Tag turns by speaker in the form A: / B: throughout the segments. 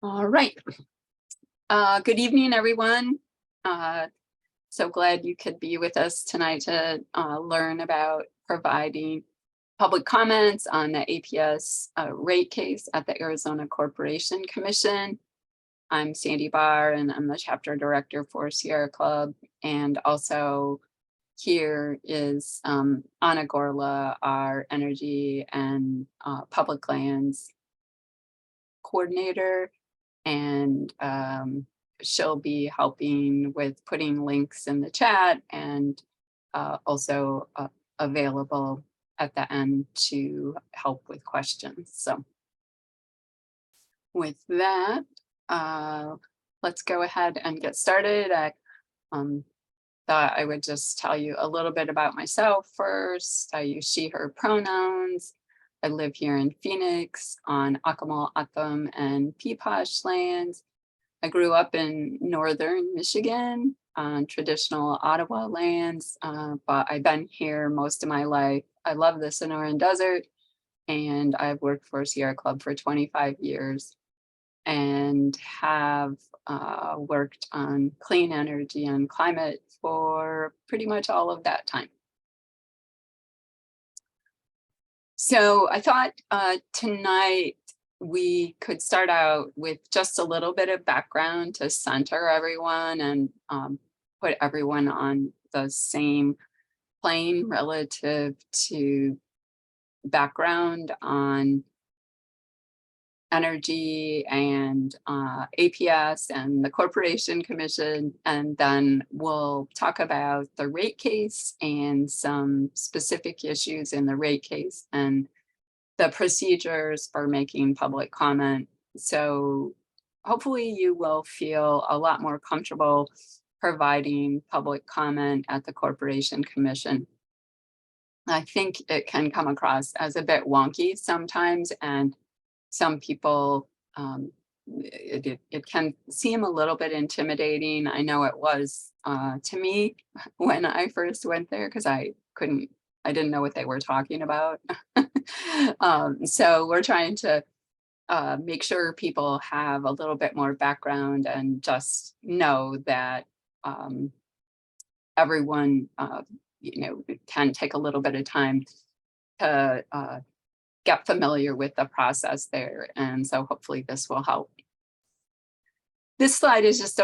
A: All right. Good evening, everyone. Uh, so glad you could be with us tonight to learn about providing public comments on the APS rate case at the Arizona Corporation Commission. I'm Sandy Barr, and I'm the chapter director for Sierra Club. And also here is Anna Gorla, our energy and public lands coordinator. And she'll be helping with putting links in the chat and also available at the end to help with questions. So with that, let's go ahead and get started. I thought I would just tell you a little bit about myself first. I use she, her pronouns. I live here in Phoenix on Acapulco, O'odham, and Peaposh lands. I grew up in northern Michigan on traditional Ottawa lands, but I've been here most of my life. I love the Sonoran Desert, and I've worked for Sierra Club for 25 years and have worked on clean energy and climate for pretty much all of that time. So I thought tonight we could start out with just a little bit of background to center everyone and put everyone on the same plane relative to background on energy and APS and the Corporation Commission, and then we'll talk about the rate case and some specific issues in the rate case and the procedures for making public comment. So hopefully you will feel a lot more comfortable providing public comment at the Corporation Commission. I think it can come across as a bit wonky sometimes, and some people, it can seem a little bit intimidating. I know it was to me when I first went there because I didn't know what they were talking about. So we're trying to make sure people have a little bit more background and just know that everyone, can take a little bit of time to get familiar with the process there. And so hopefully this will help. This slide is just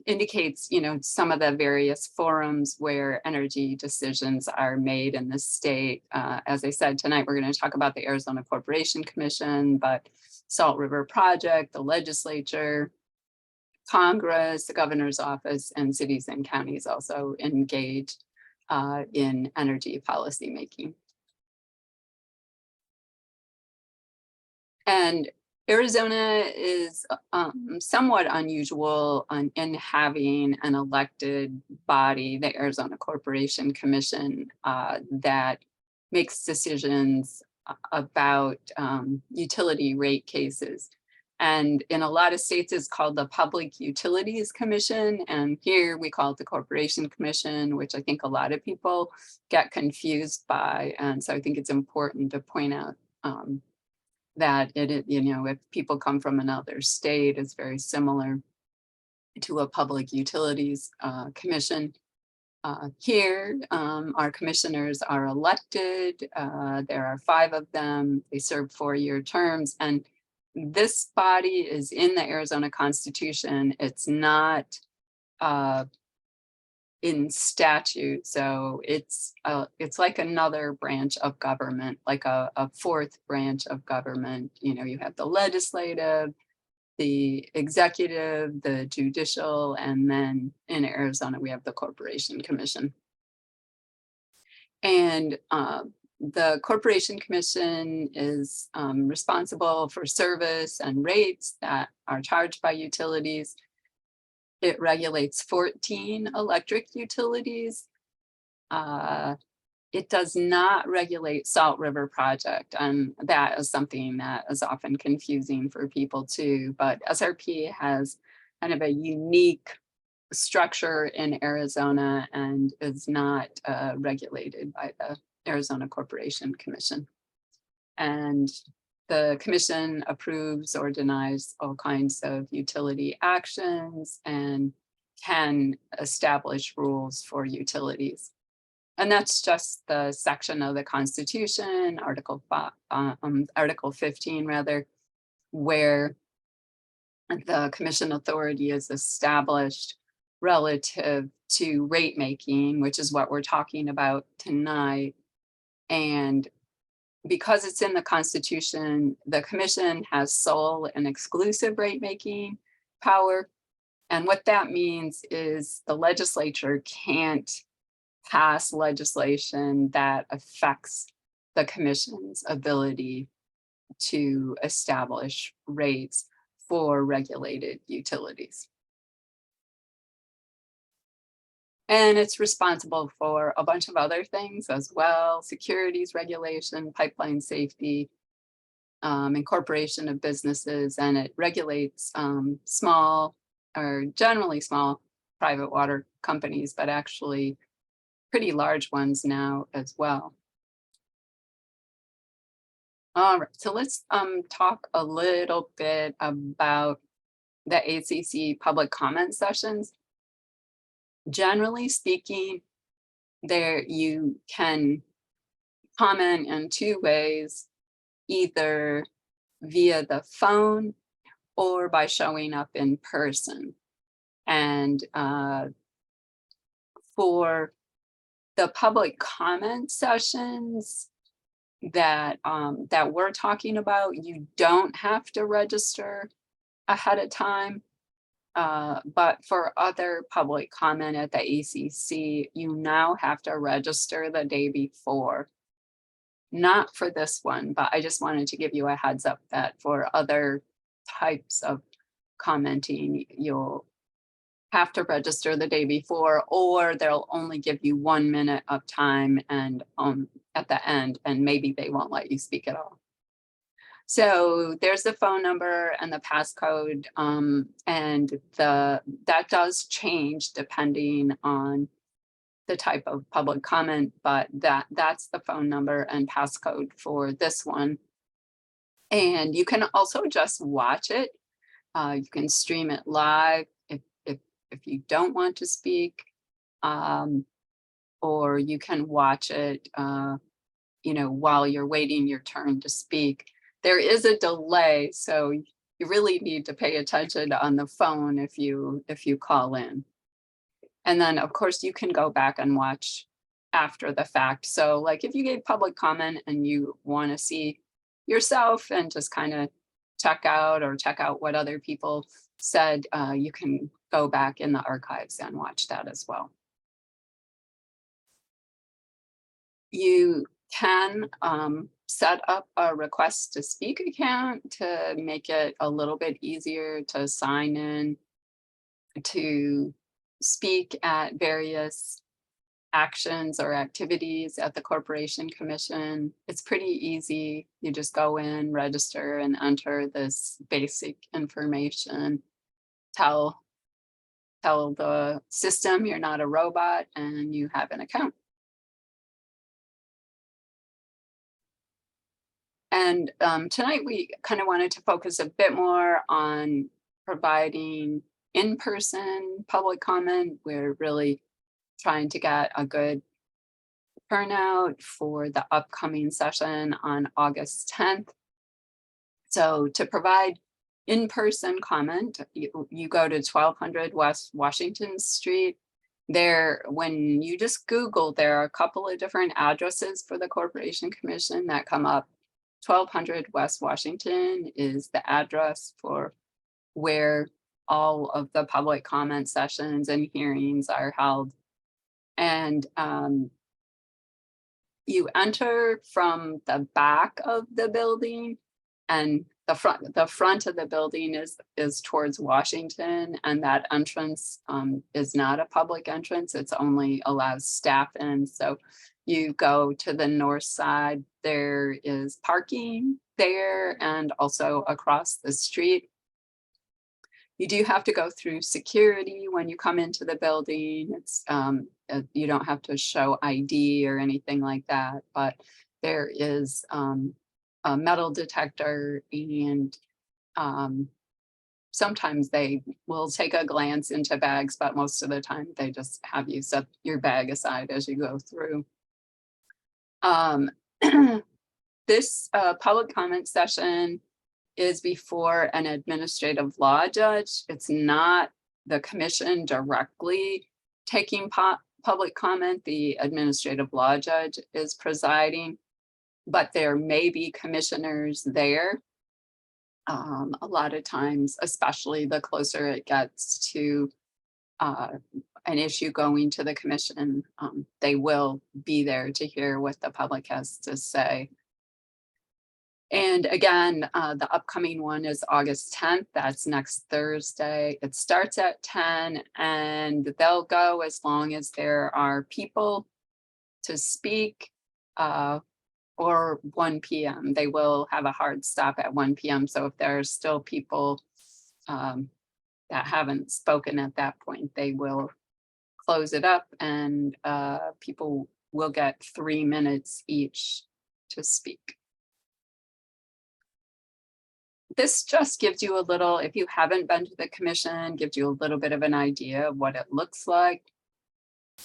A: indicates, some of the various forums where energy decisions are made in the state. As I said, tonight we're going to talk about the Arizona Corporation Commission, but Salt River Project, the legislature, Congress, the governor's office, and cities and counties also engage in energy policy making. And Arizona is somewhat unusual in having an elected body, the Arizona Corporation Commission, that makes decisions about utility rate cases. And in a lot of states, it's called the Public Utilities Commission. And here we call it the Corporation Commission, which I think a lot of people get confused by. And so I think it's important to point out that if people come from another state, it's very similar to a public utilities commission. Here, our commissioners are elected. There are 5 of them. They serve 4-year terms. And this body is in the Arizona Constitution. It's not in statute, so it's like another branch of government, like a 4th branch of government. You have the legislative, the executive, the judicial, and then in Arizona we have the Corporation Commission. And the Corporation Commission is responsible for service and rates that are charged by utilities. It regulates 14 electric utilities. It does not regulate Salt River Project, and that is something that is often confusing for people too. But SRP has kind of a unique structure in Arizona and is not regulated by the Arizona Corporation Commission. And the commission approves or denies all kinds of utility actions and can establish rules for utilities. And that's just the section of the Constitution, Article 15 rather, where the commission authority is established relative to rate making, which is what we're talking about tonight. And because it's in the Constitution, the commission has sole and exclusive rate making power. And what that means is the legislature can't pass legislation that affects the commission's ability to establish rates for regulated utilities. And it's responsible for a bunch of other things as well: securities regulation, pipeline safety, incorporation of businesses, and it regulates small or generally small private water companies, but actually pretty large ones now as well. All right, so let's talk a little bit about the ACC public comment sessions. Generally speaking, there you can comment in two ways, either via the phone or by showing up in person. And for the public comment sessions that that we're talking about, you don't have to register ahead of time. But for other public comment at the ACC, you now have to register the day before. Not for this one, but I just wanted to give you a heads up that for other types of commenting, you'll have to register the day before, or they'll only give you 1 minute of time and at the end, and maybe they won't let you speak at all. So there's the phone number and the passcode, and that does change depending on the type of public comment, but that's the phone number and passcode for this one. And you can also just watch it. You can stream it live if you don't want to speak, or you can watch it, while you're waiting your turn to speak. There is a delay, so you really need to pay attention on the phone if you call in. And then, of course, you can go back and watch after the fact. So like if you gave public comment and you want to see yourself and just kind of check out what other people said, you can go back in the archives and watch that as well. You can set up a request to speak account to make it a little bit easier to sign in to speak at various actions or activities at the Corporation Commission. It's pretty easy. You just go in, register, and enter this basic information. Tell the system you're not a robot and you have an account. And tonight we kind of wanted to focus a bit more on providing in-person public comment. We're really trying to get a good turnout for the upcoming session on August 10th. So to provide in-person comment, you go to 1200 West Washington Street. There, when you just Google, there are a couple of different addresses for the Corporation Commission that come up. 1200 West Washington is the address for where all of the public comment sessions and hearings are held. And you enter from the back of the building, and the front of the building is towards Washington, and that entrance is not a public entrance. It's only allows staff in. So you go to the north side, there is parking there and also across the street. You do have to go through security when you come into the building. It's you don't have to show ID or anything like that, but there is a metal detector, and sometimes they will take a glance into bags, but most of the time they just have you set your bag aside as you go through. Um, this public comment session is before an administrative law judge. It's not the commission directly taking public comment. The administrative law judge is presiding, but there may be commissioners there. A lot of times, especially the closer it gets to an issue going to the commission, they will be there to hear what the public has to say. And again, the upcoming one is August 10th. That's next Thursday. It starts at 10 and they'll go as long as there are people to speak, or 1 p.m. They will have a hard stop at 1 p.m. So if there are still people that haven't spoken at that point, they will close it up, and people will get 3 minutes each to speak. This just gives you a little, if you haven't been to the commission, gives you a little bit of an idea of what it looks like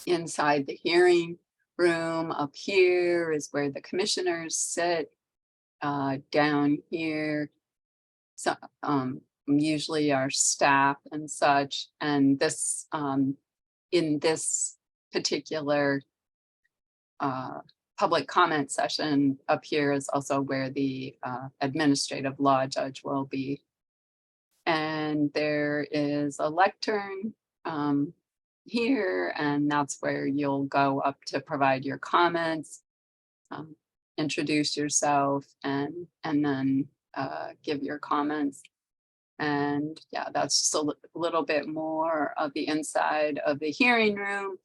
A: inside the hearing room. Up here is where the commissioners sit. Down here, so usually our staff and such. And this in this particular public comment session up here is also where the administrative law judge will be. And there is a lectern here, and that's where you'll go up to provide your comments, introduce yourself, and then give your comments. And yeah, that's just a little bit more of the inside of the hearing room.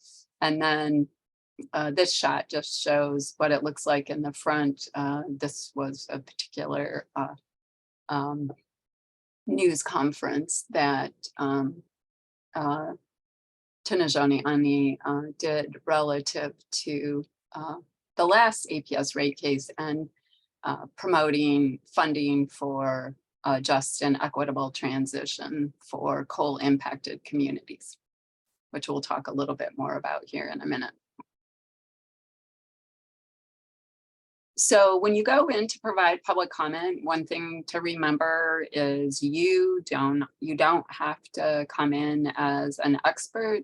A: And then this shot just shows what it looks like in the front. This was a particular news conference that Tinajani Ani did relative to the last APS rate case, and promoting funding for just and equitable transition for coal impacted communities, which we'll talk a little bit more about here in a minute. So when you go in to provide public comment, one thing to remember is you don't have to come in as an expert.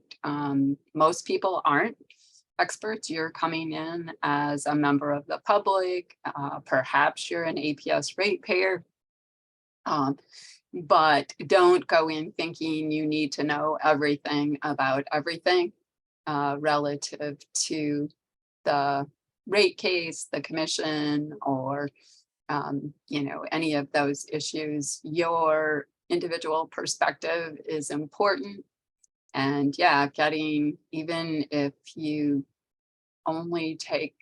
A: Most people aren't experts. You're coming in as a member of the public. Perhaps you're an APS ratepayer, but don't go in thinking you need to know everything about everything relative to the rate case, the commission, or any of those issues. Your individual perspective is important. And yeah, even if you only take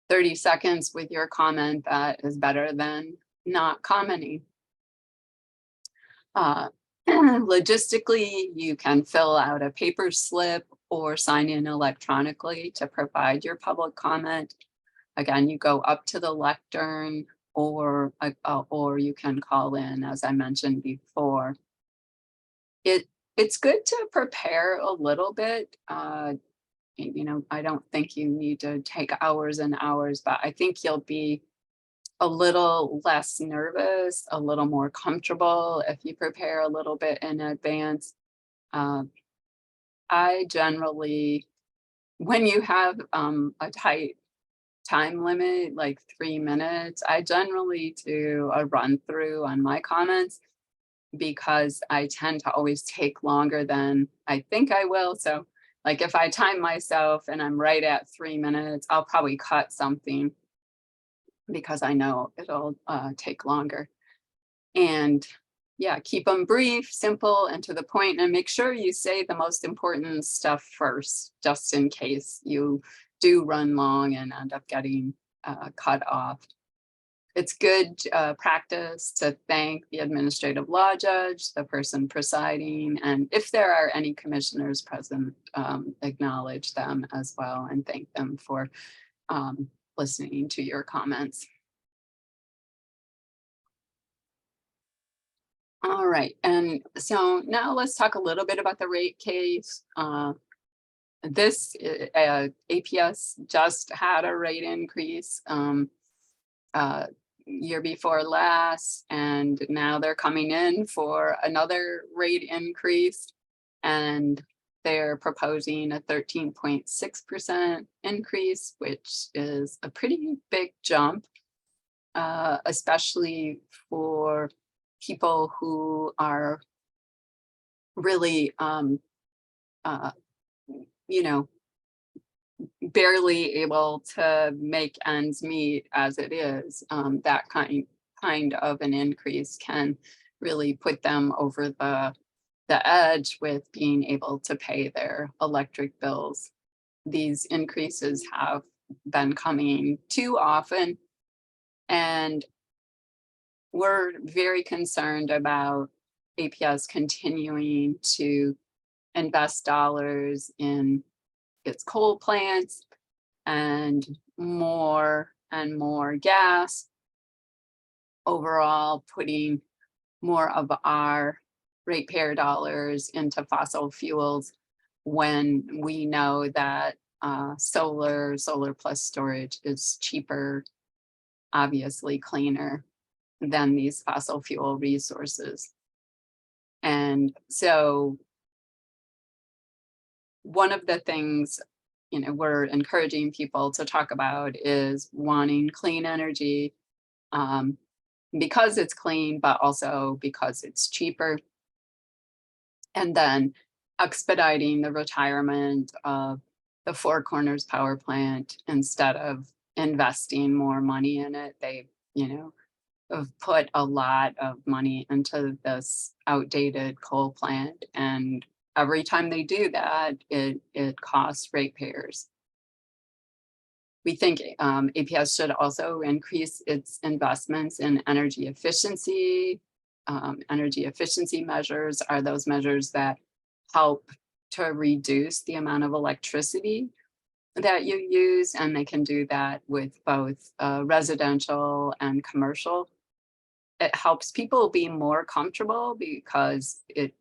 A: 30 seconds with your comment, that is better than not commenting. Logistically, you can fill out a paper slip or sign in electronically to provide your public comment. Again, you go up to the lectern, or you can call in, as I mentioned before. It's good to prepare a little bit. I don't think you need to take hours and hours, but I think you'll be a little less nervous, a little more comfortable if you prepare a little bit in advance. I generally, when you have a tight time limit, like 3 minutes, I generally do a run through on my comments, because I tend to always take longer than I think I will. So like if I time myself and I'm right at 3 minutes, I'll probably cut something because I know it'll take longer. And yeah, keep them brief, simple, and to the point, and make sure you say the most important stuff first, just in case you do run long and end up getting cut off. It's good practice to thank the administrative law judge, the person presiding, and if there are any commissioners present, acknowledge them as well and thank them for listening to your comments. All right, and so now let's talk a little bit about the rate case. APS just had a rate increase uh, year before last, and now they're coming in for another rate increase, and they're proposing a 13.6% increase, which is a pretty big jump, especially for people who are really, uh, you know, barely able to make ends meet as it is. That kind of an increase can really put them over the edge with being able to pay their electric bills. These increases have been coming too often, and we're very concerned about APS continuing to invest dollars in its coal plants and more gas, overall putting more of our ratepayer dollars into fossil fuels when we know that solar plus storage is cheaper, obviously cleaner than these fossil fuel resources. And so one of the things, we're encouraging people to talk about is wanting clean energy, um, because it's clean, but also because it's cheaper. And then expediting the retirement of the Four Corners power plant instead of investing more money in it. They, have put a lot of money into this outdated coal plant, and every time they do that, it costs ratepayers. We think APS should also increase its investments in energy efficiency. Energy efficiency measures are those measures that help to reduce the amount of electricity that you use, and they can do that with both residential and commercial. It helps people be more comfortable because it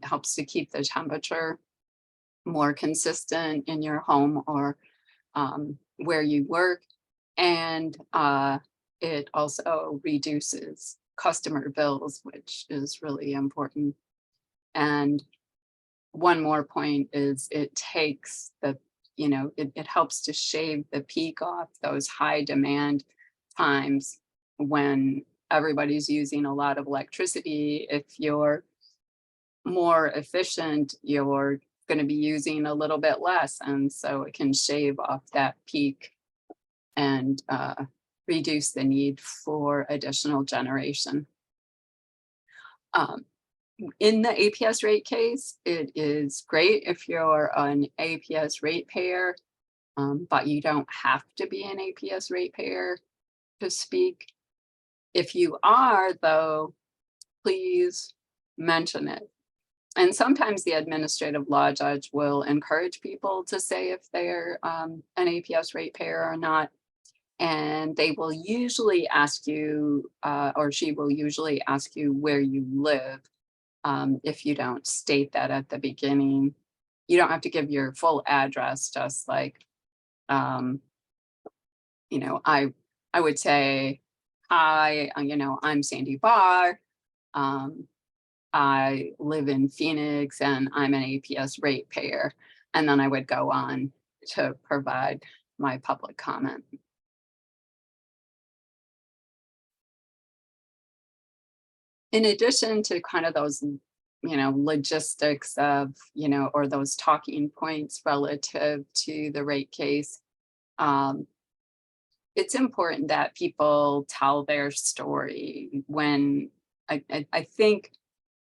A: helps to keep the temperature more consistent in your home or where you work. And it also reduces customer bills, which is really important. And one more point is it takes it helps to shave the peak off those high demand times when everybody's using a lot of electricity. If you're more efficient, you're going to be using a little bit less. And so it can shave off that peak and reduce the need for additional generation. In the APS rate case, it is great if you're an APS ratepayer, but you don't have to be an APS ratepayer to speak. If you are, though, please mention it. And sometimes the administrative law judge will encourage people to say if they're an APS ratepayer or not. And they will usually ask you, or she will usually ask you where you live. If you don't state that at the beginning, you don't have to give your full address, just like, I would say, hi, I'm Sandy Barr. I live in Phoenix and I'm an APS ratepayer. And then I would go on to provide my public comment. In addition to kind of those, logistics of, or those talking points relative to the rate case, um, it's important that people tell their story. When I think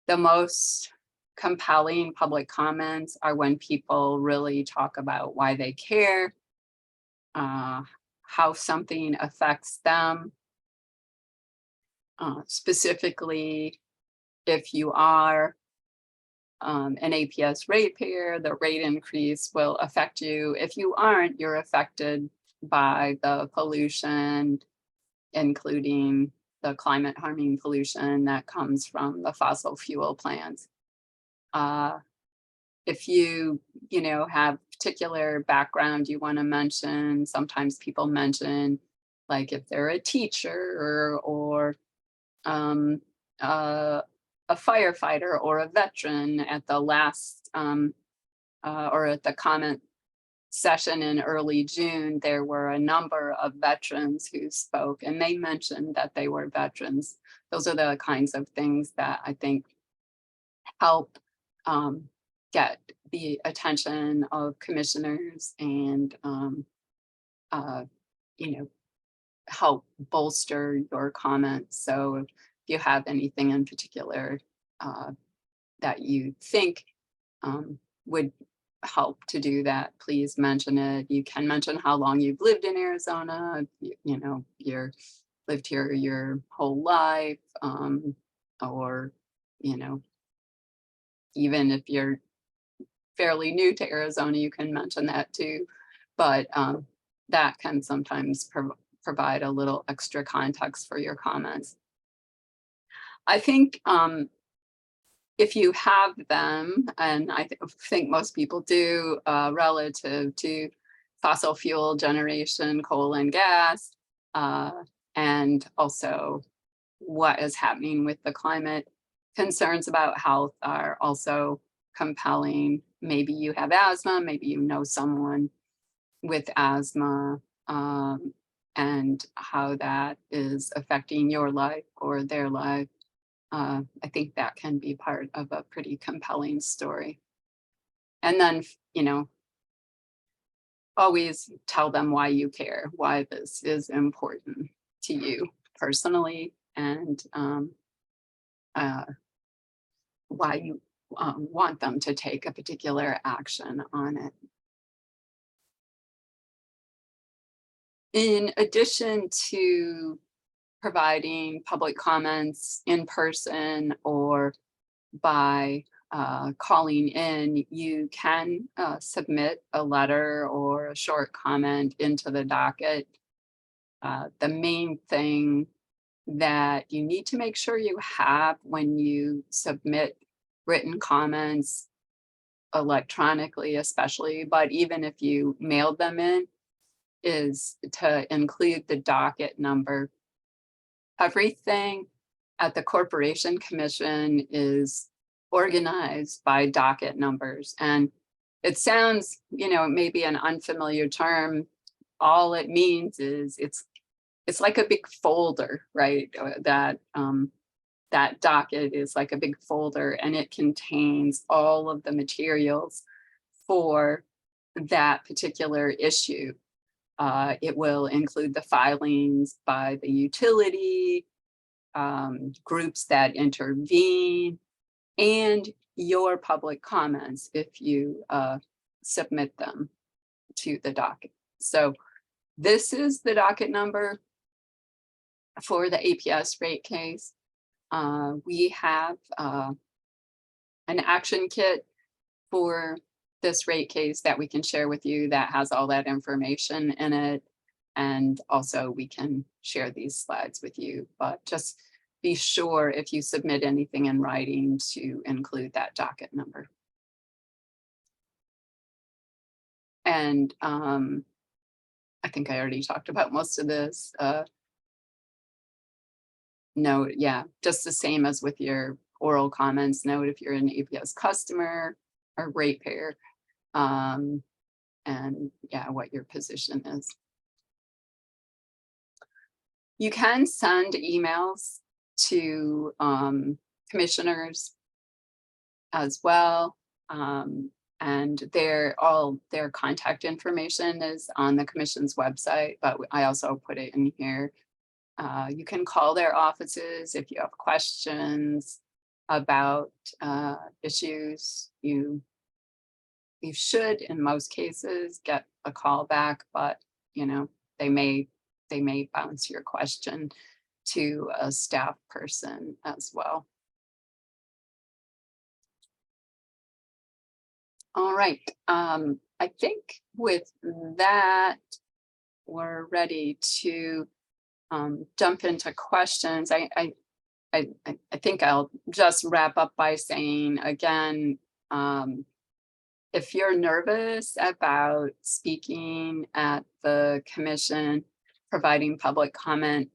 A: the most compelling public comments are when people really talk about why they care, how something affects them. Specifically, if you are an APS ratepayer, the rate increase will affect you. If you aren't, you're affected by the pollution, including the climate harming pollution that comes from the fossil fuel plants. If you have particular background you want to mention, sometimes people mention like if they're a teacher or um, uh, a firefighter or a veteran at the last or at the comment session in early June, there were a number of veterans who spoke and they mentioned that they were veterans. Those are the kinds of things that I think help get the attention of commissioners and you know, help bolster your comments. So if you have anything in particular that you think would help to do that, please mention it. You can mention how long you've lived in Arizona, you're lived here your whole life, or, even if you're fairly new to Arizona, you can mention that too. But that can sometimes provide a little extra context for your comments. I think if you have them, and I think most people do, relative to fossil fuel generation, coal and gas, and also what is happening with the climate, concerns about health are also compelling. Maybe you have asthma, maybe you know someone with asthma, and how that is affecting your life or their life. I think that can be part of a pretty compelling story. And then, always tell them why you care, why this is important to you personally, and why you want them to take a particular action on it. In addition to providing public comments in person or by calling in, you can submit a letter or a short comment into the docket. The main thing that you need to make sure you have when you submit written comments electronically, especially, but even if you mailed them in, is to include the docket number. Everything at the Corporation Commission is organized by docket numbers. And it sounds, it may be an unfamiliar term. All it means is it's like a big folder, right? That docket is like a big folder and it contains all of the materials for that particular issue. It will include the filings by the utility, groups that intervene, and your public comments if you submit them to the docket. So this is the docket number for the APS rate case. We have an action kit for this rate case that we can share with you that has all that information in it. And also we can share these slides with you, but just be sure if you submit anything in writing to include that docket number. And I think I already talked about most of this. Note, yeah, just the same as with your oral comments. Note if you're an APS customer or ratepayer, and yeah, what your position is. You can send emails to commissioners as well. And all their contact information is on the commission's website, but I also put it in here. You can call their offices if you have questions about issues. You should, in most cases, get a call back, but they may bounce your question to a staff person as well. All right, I think with that, we're ready to jump into questions, I think I'll just wrap up by saying again, if you're nervous about speaking at the commission, providing public comment,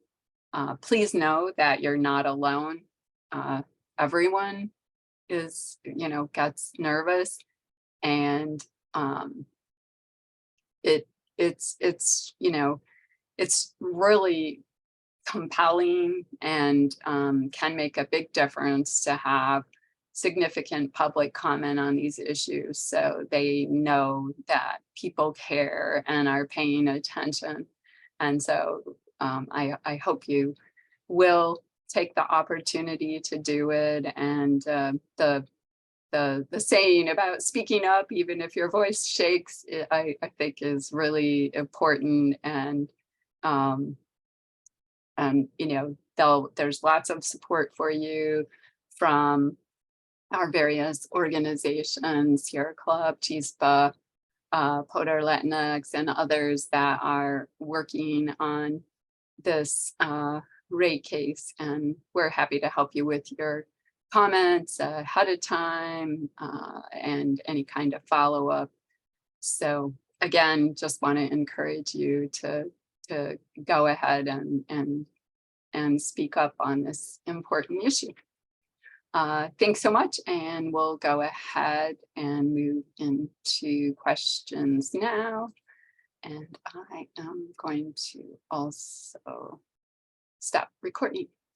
A: please know that you're not alone. Everyone is, gets nervous, and it it's it's really compelling and can make a big difference to have significant public comment on these issues, so they know that people care and are paying attention. And so I hope you will take the opportunity to do it. And the saying about speaking up, even if your voice shakes, I think is really important. Um, there's lots of support for you from our various organizations, Sierra Club, CHISPA, Poder Latinx, and others that are working on this rate case. And we're happy to help you with your comments ahead of time and any kind of follow-up. So again, just want to encourage you to go ahead and speak up on this important issue. Thanks so much, and we'll go ahead and move into questions now. And I am going to also stop recording.